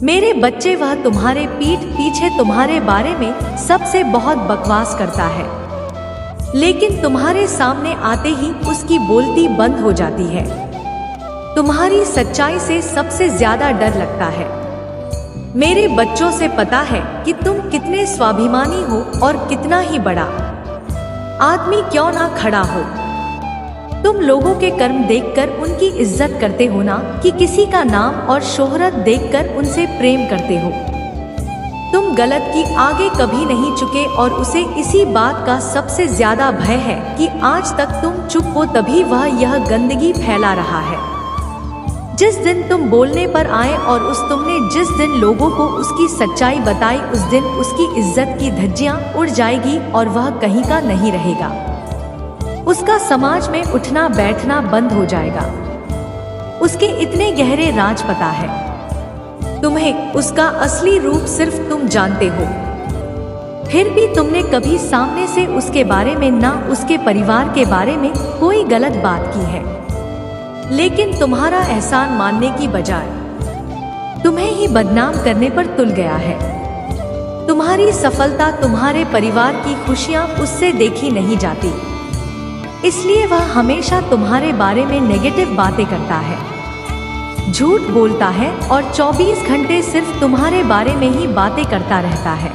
मेरे बच्चे, वह तुम्हारे पीठ पीछे तुम्हारे बारे में सबसे बहुत बकवास करता है, लेकिन तुम्हारे सामने आते ही उसकी बोलती बंद हो जाती है। तुम्हारी सच्चाई से सबसे ज्यादा डर लगता है। मेरे बच्चों से पता है कि तुम कितने स्वाभिमानी हो और कितना ही बड़ा आदमी क्यों ना खड़ा हो। तुम लोगों के कर्म देखकर उनकी इज्जत करते हो ना कि किसी का नाम और शोहरत देखकर उनसे प्रेम करते हो। तुम गलत की आगे कभी नहीं झुके और उसे इसी बात का सबसे ज्यादा भय है कि आज तक तुम चुप हो, तभी वह यह गंदगी फैला रहा है। जिस दिन तुम बोलने पर आए और तुमने जिस दिन लोगों को उसकी सच्चाई बताई, उस दिन उसकी इज्जत की धज्जियां उड़ जाएगी और वह कहीं का नहीं रहेगा। उसका समाज में उठना बैठना बंद हो जाएगा। उसके इतने गहरे राज पता है तुम्हें, उसका असली रूप सिर्फ तुम जानते हो। फिर भी तुमने कभी सामने से उसके बारे में ना उसके परिवार के बारे में कोई गलत बात की है, लेकिन तुम्हारा एहसान मानने की बजाय तुम्हें ही बदनाम करने पर तुल गया है। तुम्हारी सफलता, तुम्हारे परिवार की खुशियां उससे देखी नहीं जाती, इसलिए वह हमेशा तुम्हारे बारे में नेगेटिव बातें करता है, झूठ बोलता है और 24 घंटे सिर्फ तुम्हारे बारे में ही बातें करता रहता है।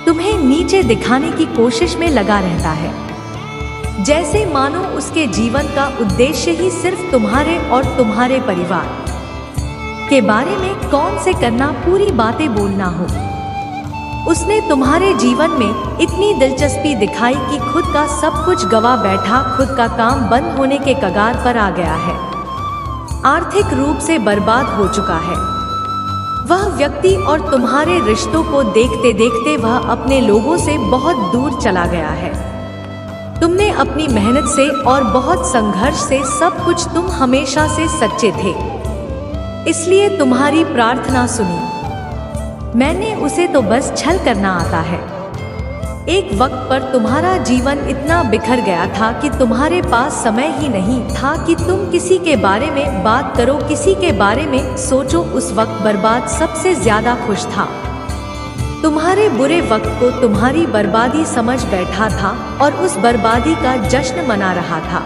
तुम्हें नीचे दिखाने की कोशिश में लगा रहता है, जैसे मानो उसके जीवन का उद्देश्य ही सिर्फ तुम्हारे और तुम्हारे परिवार के बारे में कौन से करना पूरी बातें बोलना हो। उसने तुम्हारे जीवन में इतनी दिलचस्पी दिखाई कि खुद का सब कुछ गवा बैठा, खुद का काम बंद होने के कगार पर आ गया है, आर्थिक रूप से बर्बाद हो चुका है। वह व्यक्ति और तुम्हारे रिश्तों को देखते देखते वह अपने लोगों से बहुत दूर चला गया है। तुमने अपनी मेहनत से और बहुत संघर्ष से सब कुछ, तुम हमेशा से सच्चे थे, इसलिए तुम्हारी प्रार्थना सुनी। मैंने उसे तो बस छल करना आता है। एक वक्त पर तुम्हारा जीवन इतना बिखर गया था कि तुम्हारे पास समय ही नहीं था कि तुम किसी के बारे में बात करो, किसी के बारे में सोचो। उस वक्त बर्बाद सबसे ज्यादा खुश था। तुम्हारे बुरे वक्त को तुम्हारी बर्बादी समझ बैठा था और उस बर्बादी का जश्न मना रहा था।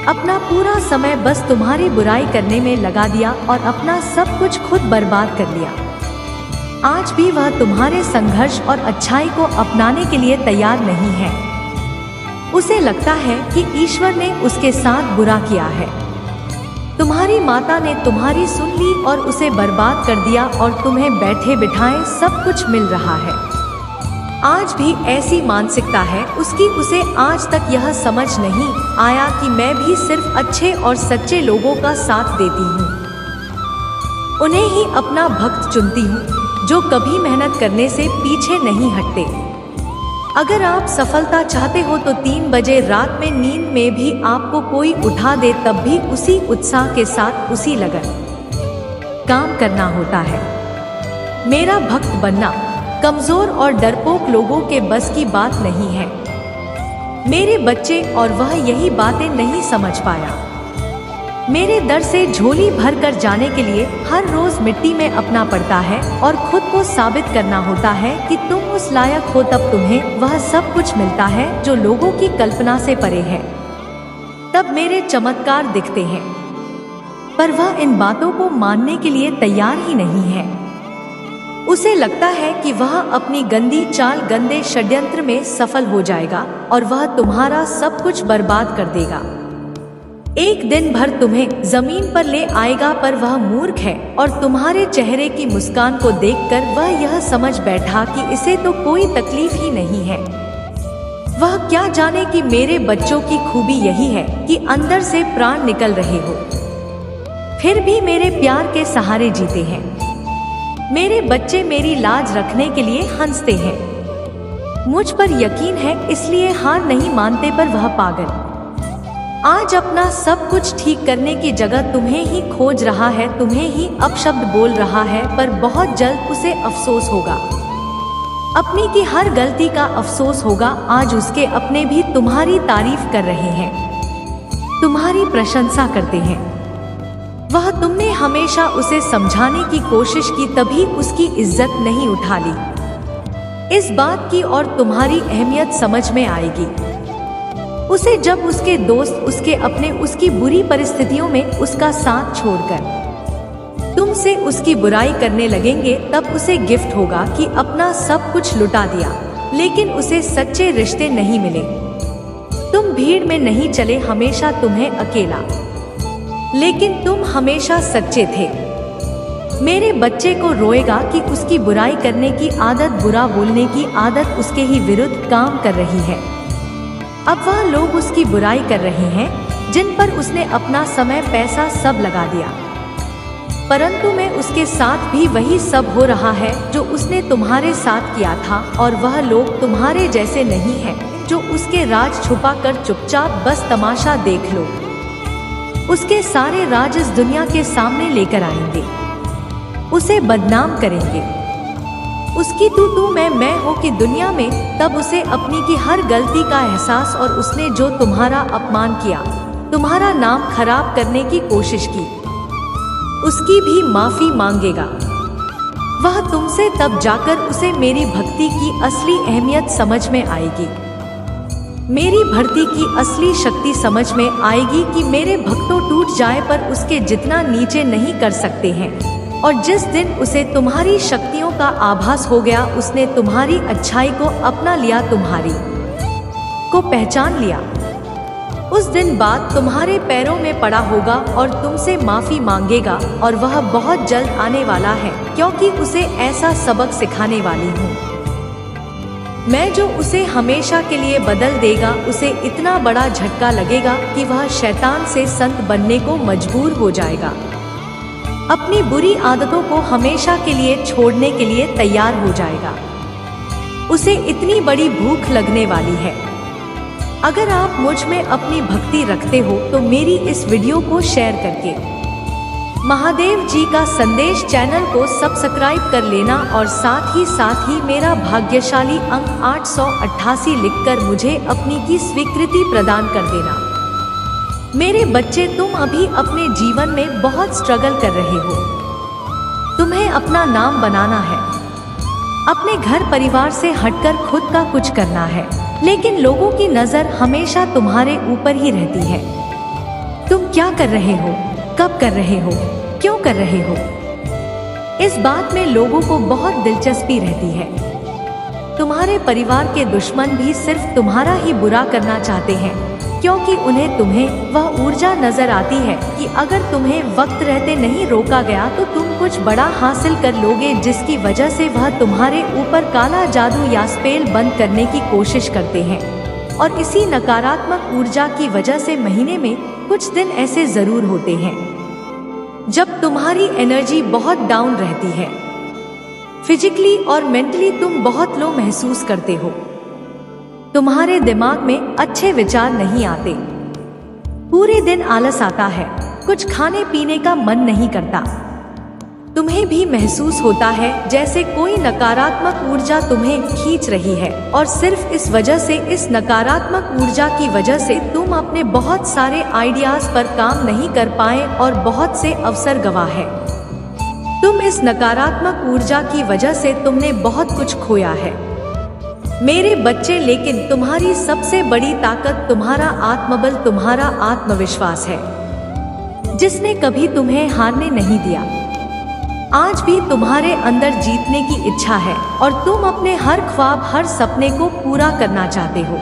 अपना पूरा समय बस तुम्हारी बुराई करने में लगा दिया और अपना सब कुछ खुद बर्बाद कर लिया। आज भी वह तुम्हारे संघर्ष और अच्छाई को अपनाने के लिए तैयार नहीं है। उसे लगता है कि ईश्वर ने उसके साथ बुरा किया है। तुम्हारी माता ने तुम्हारी सुन ली और उसे बर्बाद कर दिया और तुम्हें बैठे बिठाए सब कुछ मिल रहा है। आज भी ऐसी मानसिकता है उसकी। उसे आज तक यह समझ नहीं आया कि मैं भी सिर्फ अच्छे और सच्चे लोगों का साथ देती हूँ, उन्हें ही अपना भक्त चुनती हूँ, जो कभी मेहनत करने से पीछे नहीं हटते। अगर आप सफलता चाहते हो तो 3 बजे रात में नींद में भी आपको कोई उठा दे, तब भी उसी उत्साह के साथ, उसी लगन काम करना होता है। मेरा भक्त बनना कमजोर और डरपोक लोगों के बस की बात नहीं है। मेरे बच्चे, और वह यही बातें नहीं समझ पाया। मेरे दर से झोली भर कर जाने के लिए हर रोज मिट्टी में अपना पड़ता है और खुद को साबित करना होता है कि तुम उस लायक हो, तब तुम्हें वह सब कुछ मिलता है जो लोगों की कल्पना से परे है। तब मेरे चमत्कार दिखते हैं, पर वह इन बातों को मानने के लिए तैयार ही नहीं है। उसे लगता है कि वह अपनी गंदी चाल, गंदे षड्यंत्र में सफल हो जाएगा और वह तुम्हारा सब कुछ बर्बाद कर देगा। एक दिन भर तुम्हें जमीन पर ले आएगा, पर वह मूर्ख है और तुम्हारे चेहरे की मुस्कान को देखकर वह यह समझ बैठा कि इसे तो कोई तकलीफ ही नहीं है। वह क्या जाने कि मेरे बच्चों की खूबी यही है कि अंदर से प्राण निकल रहे हो, फिर भी मेरे प्यार के सहारे जीते हैं। मेरे बच्चे मेरी लाज रखने के लिए हंसते हैं। मुझ पर यकीन है इसलिए हार नहीं मानते, पर वह पागल आज अपना सब कुछ ठीक करने की जगह तुम्हें ही खोज रहा है, तुम्हें ही अपशब्द बोल रहा है, पर बहुत जल्द उसे अफसोस होगा। अपनी की हर गलती का अफसोस होगा। आज उसके अपने भी तुम्हारी तारीफ कर रहे हैं, तुम्हारी प्रशंसा करते हैं। वह तुमने हमेशा उसे समझाने की कोशिश की, तभी उसकी इज्जत नहीं उठा ली। इस बात की और तुम्हारी अहमियत समझ में आएगी उसे जब उसके दोस्त उसकी बुरी परिस्थितियों में उसका साथ छोड़कर तुमसे उसकी बुराई करने लगेंगे। तब उसे गिफ्ट होगा कि अपना सब कुछ लुटा दिया, लेकिन उसे सच्चे रिश्ते नहीं मिले। तुम भीड़ में नहीं चले, हमेशा तुम्हें अकेला, लेकिन तुम हमेशा सच्चे थे। मेरे बच्चे को रोएगा कि उसकी बुराई करने की आदत, बुरा बोलने की आदत उसके ही विरुद्ध काम कर रही है। अब वह लोग उसकी बुराई कर रहे हैं जिन पर उसने अपना समय, पैसा सब लगा दिया, परंतु मैं उसके साथ भी वही सब हो रहा है जो उसने तुम्हारे साथ किया था। और वह लोग तुम्हारे जैसे नहीं हैं जो उसके राज छुपा कर चुपचाप बस तमाशा देख लो। उसके सारे राज इस दुनिया के सामने लेकर आएंगे, उसे बदनाम करेंगे। उसकी तू मैं हो कि दुनिया में, तब उसे अपनी की हर गलती का एहसास, और उसने जो तुम्हारा अपमान किया, तुम्हारा नाम खराब करने की कोशिश की, उसकी भी माफी मांगेगा। वह तुमसे तब जाकर उसे मेरी भक्ति की असली अहमियत समझ में आएगी, मेरी भक्ति की असली शक्ति समझ में आएगी कि मेरे भक्तों टूट जाए पर उसके जितना नीचे नहीं कर सकते हैं। और जिस दिन उसे तुम्हारी शक्तियों का आभास हो गया, उसने तुम्हारी अच्छाई को अपना लिया, तुम्हारी को पहचान लिया, उस दिन बाद तुम्हारे पैरों में पड़ा होगा और तुमसे माफी मांगेगा। और वह बहुत जल्द आने वाला है, क्योंकि उसे ऐसा सबक सिखाने वाली हूँ मैं जो उसे हमेशा के लिए बदल देगा। उसे इतना बड़ा झटका लगेगा कि वह शैतान से संत बनने को मजबूर हो जाएगा, अपनी बुरी आदतों को हमेशा के लिए छोड़ने के लिए तैयार हो जाएगा। उसे इतनी बड़ी भूख लगने वाली है। अगर आप मुझ में अपनी भक्ति रखते हो तो मेरी इस वीडियो को शेयर करके महादेव जी का संदेश चैनल को सब्सक्राइब कर लेना, और साथ ही मेरा भाग्यशाली अंक 888 लिखकर मुझे अपनी की स्वीकृति प्रदान कर देना। मेरे बच्चे, तुम अभी अपने जीवन में बहुत स्ट्रगल कर रहे हो। तुम्हें अपना नाम बनाना है, अपने घर परिवार से हटकर खुद का कुछ करना है, लेकिन लोगों की नजर हमेशा तुम्हारे ऊपर ही रहती है। तुम क्या कर रहे हो, कब कर रहे हो, क्यों कर रहे हो, इस बात में लोगों को बहुत दिलचस्पी रहती है। तुम्हारे परिवार के दुश्मन भी सिर्फ तुम्हारा ही बुरा करना चाहते हैं, क्योंकि उन्हें तुम्हें वह ऊर्जा नजर आती है कि अगर तुम्हें वक्त रहते नहीं रोका गया तो तुम कुछ बड़ा हासिल कर लोगे, जिसकी वजह से वह तुम्हारे ऊपर काला जादू या स्पेल बंद करने की कोशिश करते हैं। और इसी नकारात्मक ऊर्जा की वजह से महीने में कुछ दिन ऐसे जरूर होते हैं जब तुम्हारी एनर्जी बहुत डाउन रहती है। फिजिकली और मेंटली तुम बहुत लो महसूस करते हो। तुम्हारे दिमाग में अच्छे विचार नहीं आते, पूरे दिन आलस आता है, कुछ खाने पीने का मन नहीं करता। तुम्हें भी महसूस होता है जैसे कोई नकारात्मक ऊर्जा तुम्हें खींच रही है, और सिर्फ इस वजह से, इस नकारात्मक ऊर्जा की वजह से तुम अपने बहुत सारे आइडियाज पर काम नहीं कर पाए और बहुत से अवसर गवा है। तुम इस नकारात्मक ऊर्जा की वजह से तुमने बहुत कुछ खोया है मेरे बच्चे, लेकिन तुम्हारी सबसे बड़ी ताकत तुम्हारा आत्मबल, तुम्हारा आत्मविश्वास है, जिसने कभी तुम्हें हारने नहीं दिया। आज भी तुम्हारे अंदर जीतने की इच्छा है और तुम अपने हर ख्वाब, हर सपने को पूरा करना चाहते हो।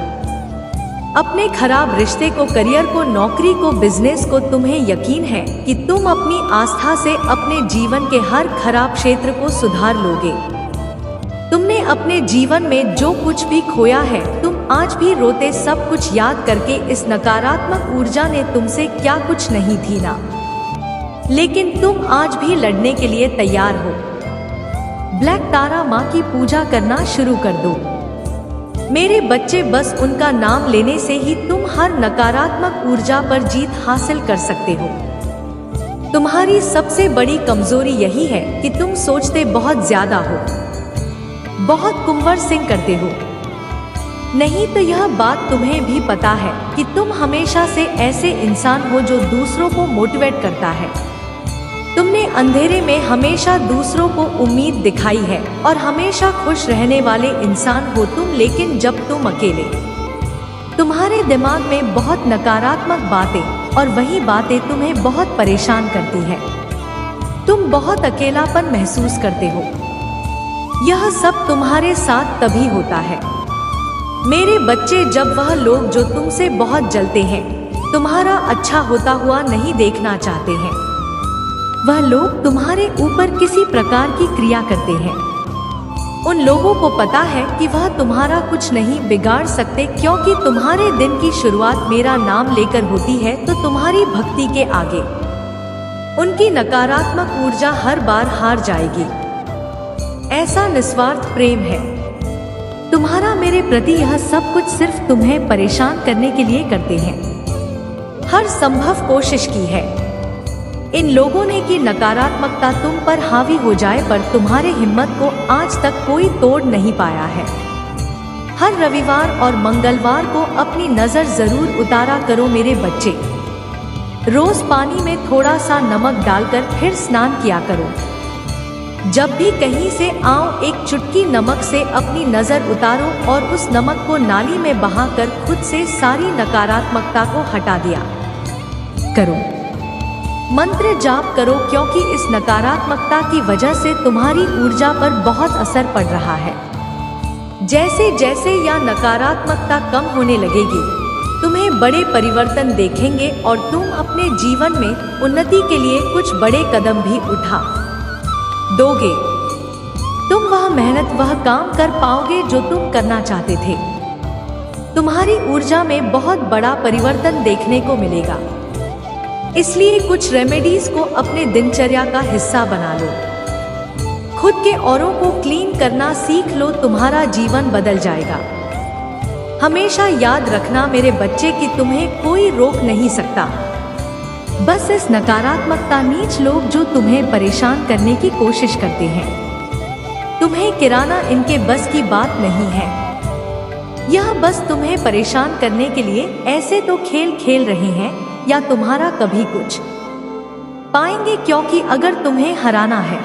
अपने खराब रिश्ते को, करियर को, नौकरी को, बिजनेस को, तुम्हें यकीन है कि तुम अपनी आस्था से अपने जीवन के हर खराब क्षेत्र को सुधार लोगे। तुमने अपने जीवन में जो कुछ भी खोया है, तुम आज भी रोते सब कुछ याद करके, इस नकारात्मक ऊर्जा ने तुमसे क्या कुछ नहीं छीना, लेकिन तुम आज भी लड़ने के लिए तैयार हो। ब्लैक तारा माँ की पूजा करना शुरू कर दो मेरे बच्चे, बस उनका नाम लेने से ही तुम हर नकारात्मक ऊर्जा पर जीत हासिल कर सकते हो। तुम्हारी सबसे बड़ी कमजोरी यही है कि तुम सोचते बहुत ज्यादा हो, बहुत कुंवर सिंह करते हो। नहीं तो यह बात तुम्हें भी पता है कि तुम हमेशा से ऐसे इंसान हो जो दूसरों को मोटिवेट करता है, अंधेरे में हमेशा दूसरों को उम्मीद दिखाई है और हमेशा खुश रहने वाले इंसान हो तुम, लेकिन जब तुम अकेले, तुम्हारे दिमाग में बहुत नकारात्मक बातें और वही बातें तुम्हें बहुत परेशान करती है। तुम बहुत अकेलापन महसूस करते हो। यह सब तुम्हारे साथ तभी होता है मेरे बच्चे, जब वह लोग जो तुमसे बहुत जलते हैं, तुम्हारा अच्छा होता हुआ नहीं देखना चाहते हैं। वह लोग तुम्हारे ऊपर किसी प्रकार की क्रिया करते हैं। उन लोगों को पता है कि वह तुम्हारा कुछ नहीं बिगाड़ सकते, क्योंकि तुम्हारे दिन की शुरुआत मेरा नाम लेकर होती है। तो तुम्हारी भक्ति के आगे उनकी नकारात्मक ऊर्जा हर बार हार जाएगी। ऐसा निस्वार्थ प्रेम है तुम्हारा मेरे प्रति। यह सब कुछ सिर्फ तुम्हें परेशान करने के लिए करते हैं। हर संभव कोशिश की है इन लोगों ने कि नकारात्मकता तुम पर हावी हो जाए, पर तुम्हारे हिम्मत को आज तक कोई तोड़ नहीं पाया है। हर रविवार और मंगलवार को अपनी नजर जरूर उतारा करो मेरे बच्चे। रोज पानी में थोड़ा सा नमक डालकर फिर स्नान किया करो। जब भी कहीं से आओ, एक चुटकी नमक से अपनी नजर उतारो और उस नमक को नाली में बहाकर खुद से सारी नकारात्मकता को हटा दिया करो। मंत्र जाप करो, क्योंकि इस नकारात्मकता की वजह से तुम्हारी ऊर्जा पर बहुत असर पड़ रहा है। जैसे जैसे यह नकारात्मकता कम होने लगेगी, तुम्हें बड़े परिवर्तन देखेंगे और तुम अपने जीवन में उन्नति के लिए कुछ बड़े कदम भी उठा दोगे। तुम वह मेहनत, वह काम कर पाओगे जो तुम करना चाहते थे। तुम्हारी ऊर्जा में बहुत बड़ा परिवर्तन देखने को मिलेगा। इसलिए कुछ रेमेडीज को अपने दिनचर्या का हिस्सा बना लो। खुद के औरों को क्लीन करना सीख लो, तुम्हारा जीवन बदल जाएगा। हमेशा याद रखना मेरे बच्चे कि तुम्हें कोई रोक नहीं सकता। बस इस नकारात्मकता नीच लोग जो तुम्हें परेशान करने की कोशिश करते हैं, तुम्हें गिराना इनके बस की बात नहीं है। यह बस तुम्हें परेशान करने के लिए ऐसे तो खेल खेल रहे हैं, या तुम्हारा कभी कुछ पाएंगे, क्योंकि अगर तुम्हें हराना है,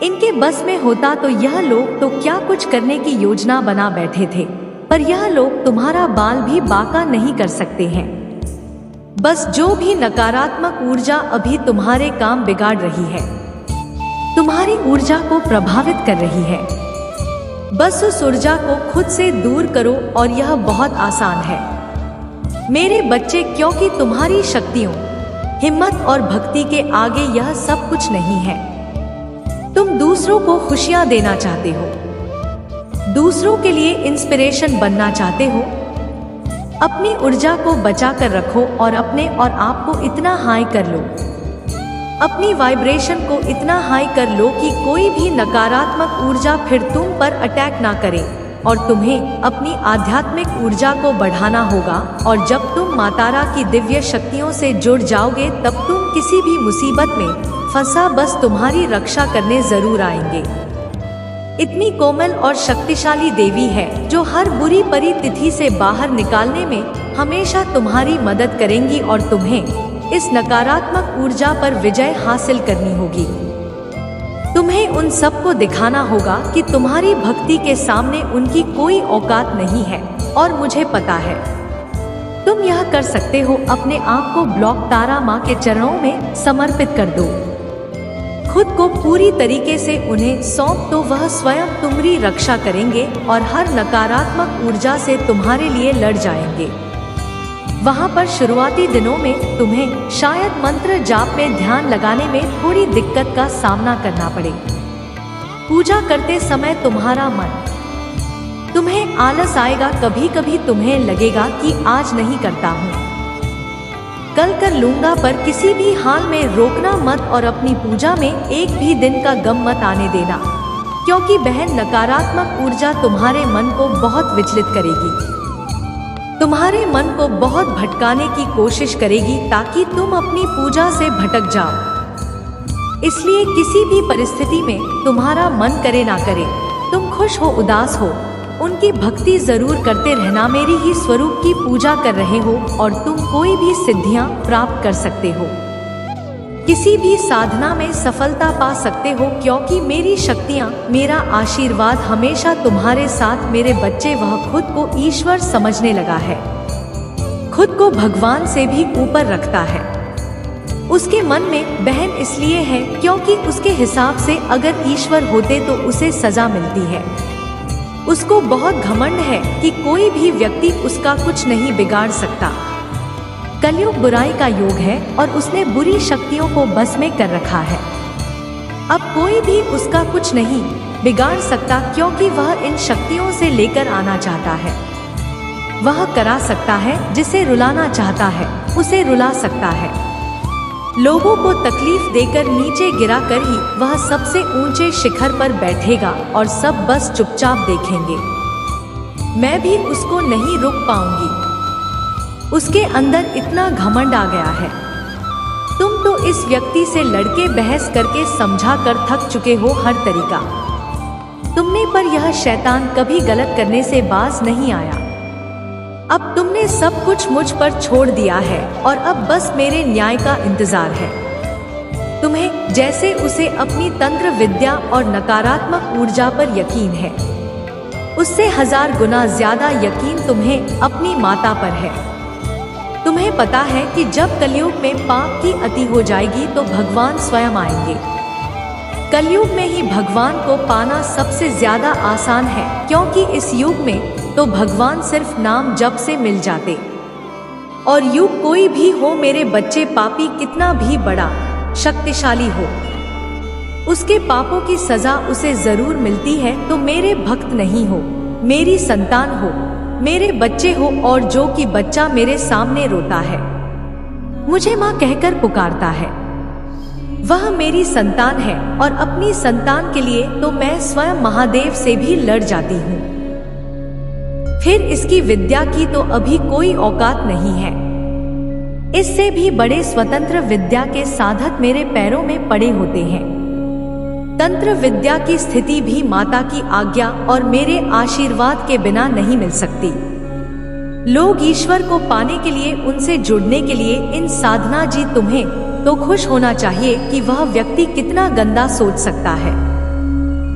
इनके बस में होता तो यह लोग तो क्या कुछ करने की योजना बना बैठे थे। पर यह लोग तुम्हारा बाल भी बांका नहीं कर सकते हैं। बस जो भी नकारात्मक ऊर्जा अभी तुम्हारे काम बिगाड़ रही है, तुम्हारी ऊर्जा को प्रभावित कर रही है, बस उस ऊर्जा को खुद से दूर करो। और यह बहुत आसान है मेरे बच्चे, क्योंकि तुम्हारी शक्तियों, हिम्मत और भक्ति के आगे यह सब कुछ नहीं है। तुम दूसरों को खुशियां देना चाहते हो, दूसरों के लिए इंस्पिरेशन बनना चाहते हो। अपनी ऊर्जा को बचा कर रखो और अपने और आप को इतना हाई कर लो, अपनी वाइब्रेशन को इतना हाई कर लो कि कोई भी नकारात्मक ऊर्जा फिर तुम पर अटैक ना करे। और तुम्हें अपनी आध्यात्मिक ऊर्जा को बढ़ाना होगा। और जब तुम मातारा की दिव्य शक्तियों से जुड़ जाओगे, तब तुम किसी भी मुसीबत में फंसा बस तुम्हारी रक्षा करने जरूर आएंगे। इतनी कोमल और शक्तिशाली देवी है जो हर बुरी परिस्थिति से बाहर निकालने में हमेशा तुम्हारी मदद करेंगी। और तुम्हें इस नकारात्मक ऊर्जा पर विजय हासिल करनी होगी। तुम्हें उन सबको दिखाना होगा कि तुम्हारी भक्ति के सामने उनकी कोई औकात नहीं है। और मुझे पता है तुम यह कर सकते हो। अपने आप को ब्लॉक तारा माँ के चरणों में समर्पित कर दो। खुद को पूरी तरीके से उन्हें सौंप दो। वह स्वयं तुम्हारी रक्षा करेंगे और हर नकारात्मक ऊर्जा से तुम्हारे लिए लड़ जाएंगे। वहाँ पर शुरुआती दिनों में तुम्हें शायद मंत्र जाप में ध्यान लगाने में थोड़ी दिक्कत का सामना करना पड़े। पूजा करते समय तुम्हारा मन, तुम्हें आलस आएगा। कभी कभी तुम्हें लगेगा कि आज नहीं करता हूँ, कल कर लूंगा, पर किसी भी हाल में रोकना मत और अपनी पूजा में एक भी दिन का गम मत आने देना, क्योंकि बहन नकारात्मक ऊर्जा तुम्हारे मन को बहुत विचलित करेगी, तुम्हारे मन को बहुत भटकाने की कोशिश करेगी ताकि तुम अपनी पूजा से भटक जाओ। इसलिए किसी भी परिस्थिति में तुम्हारा मन करे ना करे, तुम खुश हो उदास हो, उनकी भक्ति जरूर करते रहना। मेरी ही स्वरूप की पूजा कर रहे हो और तुम कोई भी सिद्धियां प्राप्त कर सकते हो। किसी भी साधना में सफलता पा सकते हो, क्योंकि मेरी शक्तियाँ, मेरा आशीर्वाद हमेशा तुम्हारे साथ। मेरे बच्चे, वह खुद को ईश्वर समझने लगा है, खुद को भगवान से भी ऊपर रखता है। उसके मन में बहन इसलिए है क्योंकि उसके हिसाब से अगर ईश्वर होते तो उसे सजा मिलती है। उसको बहुत घमंड है कि कोई भी व्यक्ति उसका कुछ नहीं बिगाड़ सकता। कलयुग बुराई का युग है और उसने बुरी शक्तियों को बस में कर रखा है। अब कोई भी उसका कुछ नहीं बिगाड़ सकता, क्योंकि वह इन शक्तियों से लेकर आना चाहता है। वह करा सकता है, जिसे रुलाना चाहता है उसे रुला सकता है। लोगों को तकलीफ देकर नीचे गिरा कर ही वह सबसे ऊंचे शिखर पर बैठेगा और सब बस चुपचाप देखेंगे। मैं भी उसको नहीं रोक पाऊंगी। उसके अंदर इतना घमंड आ गया है। तुम तो इस व्यक्ति से लड़के बहस करके समझा कर थक चुके हो हर तरीका तुमने, पर यह शैतान कभी गलत करने से बाज नहीं आया। अब तुमने सब कुछ मुझ पर छोड़ दिया है और अब बस मेरे न्याय का इंतजार है। तुम्हें जैसे उसे अपनी तंत्र विद्या और नकारात्मक ऊर्जा पर यकीन है, उससे 1000 गुना ज्यादा यकीन तुम्हें अपनी माता पर है। तुम्हें पता है कि जब कलयुग में पाप की अति हो जाएगी तो भगवान स्वयं आएंगे। कलयुग में ही भगवान को पाना सबसे ज्यादा आसान है, क्योंकि इस युग में तो भगवान सिर्फ नाम जप से मिल जाते। और युग कोई भी हो मेरे बच्चे, पापी कितना भी बड़ा शक्तिशाली हो, उसके पापों की सजा उसे जरूर मिलती है। तो मेरे भक्त नहीं हो, मेरी संतान हो, मेरे बच्चे हो, और जो कि बच्चा मेरे सामने रोता है, मुझे माँ कहकर पुकारता है, वह मेरी संतान है। और अपनी संतान के लिए तो मैं स्वयं महादेव से भी लड़ जाती हूँ। फिर इसकी विद्या की तो अभी कोई औकात नहीं है। इससे भी बड़े स्वतंत्र विद्या के साधक मेरे पैरों में पड़े होते हैं। तंत्र विद्या की स्थिति भी माता की आज्ञा और मेरे आशीर्वाद के बिना नहीं मिल सकती। लोग ईश्वर को पाने के लिए, उनसे जुड़ने के लिए इन साधना जी, तुम्हें तो खुश होना चाहिए कि वह व्यक्ति कितना गंदा सोच सकता है।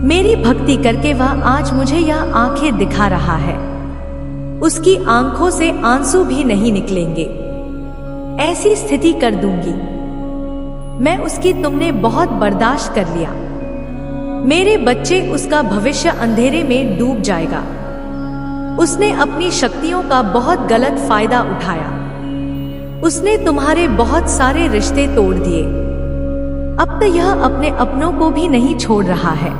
मेरी भक्ति करके वह आज मुझे यह आंखें दिखा रहा है। उसकी आंखों से आंसू भी नहीं निकलेंगे, ऐसी स्थिति कर दूंगी मैं उसकी। तुमने बहुत बर्दाश्त कर लिया मेरे बच्चे, उसका भविष्य अंधेरे में डूब जाएगा। उसने अपनी शक्तियों का बहुत गलत फायदा उठाया। उसने तुम्हारे बहुत सारे रिश्ते तोड़ दिए। अब तो यह अपने अपनों को भी नहीं छोड़ रहा है।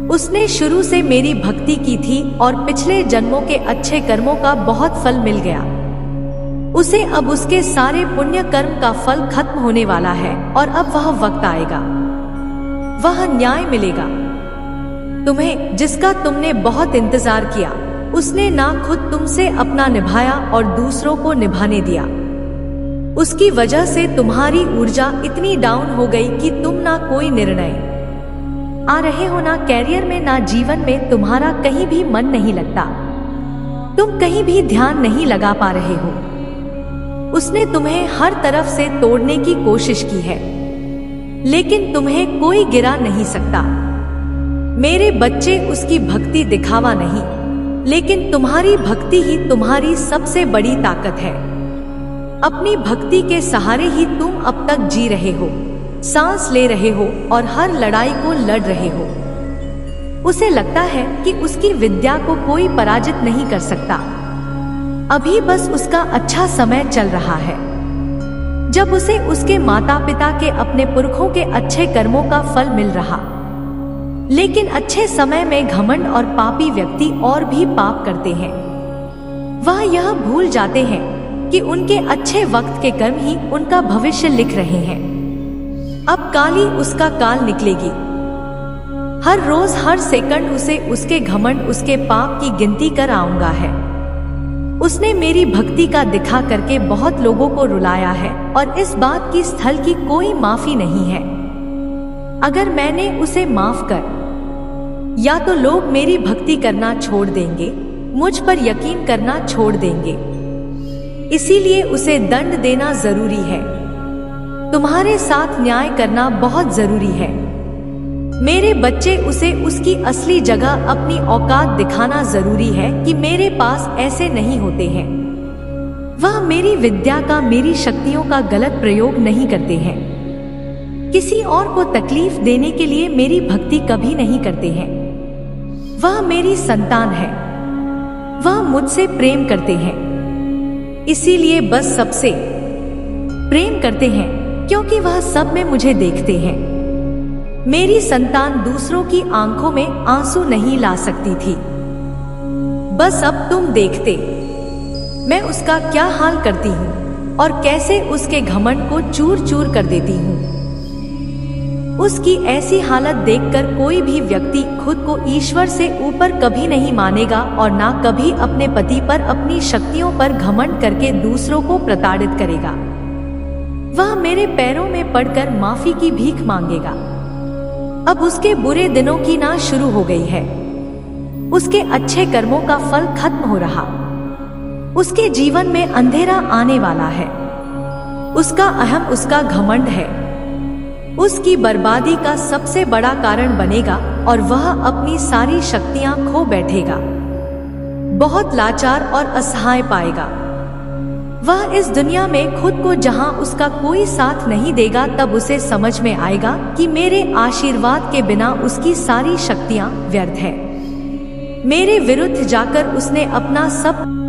उसने शुरू से मेरी भक्ति की थी और पिछले जन्मों के अच्छे कर्मों का बहुत फल मिल गया उसे। अब उसके सारे पुण्य कर्म का फल खत्म होने वाला है और अब वह वक्त आएगा, वह न्याय मिलेगा तुम्हें, जिसका तुमने बहुत इंतजार किया। उसने ना खुद तुमसे अपना निभाया और दूसरों को निभाने दिया। उसकी वजह से तुम्हारी ऊर्जा इतनी डाउन हो गई कि तुम ना कोई निर्णय आ रहे हो, ना कैरियर में, ना जीवन में। तुम्हारा कहीं भी मन नहीं लगता, तुम कहीं भी ध्यान नहीं लगा पा रहे हो। उसने तुम्हें हर तरफ से तोड़ने की कोशिश की है, लेकिन तुम्हें कोई गिरा नहीं सकता। मेरे बच्चे, उसकी भक्ति दिखावा नहीं, लेकिन तुम्हारी भक्ति ही तुम्हारी सबसे बड़ी ताकत है। अपनी भक्ति के सहारे ही तुम अब तक जी रहे हो, सांस ले रहे हो और हर लड़ाई को लड़ रहे हो। उसे लगता है कि उसकी विद्या को कोई पराजित नहीं कर सकता। अभी बस उसका अच्छा समय चल रहा है, जब उसे उसके माता पिता के, अपने पुरखों के अच्छे कर्मों का फल मिल रहा। लेकिन अच्छे समय में घमंड और पापी व्यक्ति और भी पाप करते हैं। वह यह भूल जाते हैं कि उनके अच्छे वक्त के कर्म ही उनका भविष्य लिख रहे हैं। अब काली उसका काल निकलेगी। हर रोज हर सेकंड उसे उसके घमंड, उसके पाप की गिनती कर आऊंगा है। उसने मेरी भक्ति का दिखा करके बहुत लोगों को रुलाया है और इस बात की स्थल की कोई माफी नहीं है। अगर मैंने उसे माफ कर, या तो लोग मेरी भक्ति करना छोड़ देंगे, मुझ पर यकीन करना छोड़ देंगे। इसीलिए उसे दंड देना जरूरी है। तुम्हारे साथ न्याय करना बहुत जरूरी है। मेरे बच्चे, उसे उसकी असली जगह, अपनी औकात दिखाना जरूरी है कि मेरे पास ऐसे नहीं होते हैं। वह मेरी विद्या का, मेरी शक्तियों का गलत प्रयोग नहीं करते हैं। किसी और को तकलीफ देने के लिए मेरी भक्ति कभी नहीं करते हैं। वह मेरी संतान है, वह मुझसे प्रेम करते हैं, इसीलिए बस सबसे प्रेम करते हैं क्योंकि वह सब में मुझे देखते हैं। मेरी संतान दूसरों की आंखों में आंसू नहीं ला सकती थी। बस अब तुम देखते मैं उसका क्या हाल करती हूँ और कैसे उसके घमंड को चूर चूर कर देती हूँ। उसकी ऐसी हालत देखकर कोई भी व्यक्ति खुद को ईश्वर से ऊपर कभी नहीं मानेगा और ना कभी अपने पति पर, अपनी शक्तियों पर घमंड करके दूसरों को प्रताड़ित करेगा। वह मेरे पैरों में पड़कर माफी की भीख मांगेगा। अब उसके बुरे दिनों की ना शुरू हो गई है। उसके अच्छे कर्मों का फल खत्म हो रहा। उसके जीवन में अंधेरा आने वाला है। उसका अहम, उसका घमंड है उसकी बर्बादी का सबसे बड़ा कारण बनेगा और वह अपनी सारी शक्तियां खो बैठेगा। बहुत लाचार और असहाय पाएगा। वह इस दुनिया में खुद को, जहां उसका कोई साथ नहीं देगा, तब उसे समझ में आएगा कि मेरे आशीर्वाद के बिना उसकी सारी शक्तियां व्यर्थ है। मेरे विरुद्ध जाकर उसने अपना सब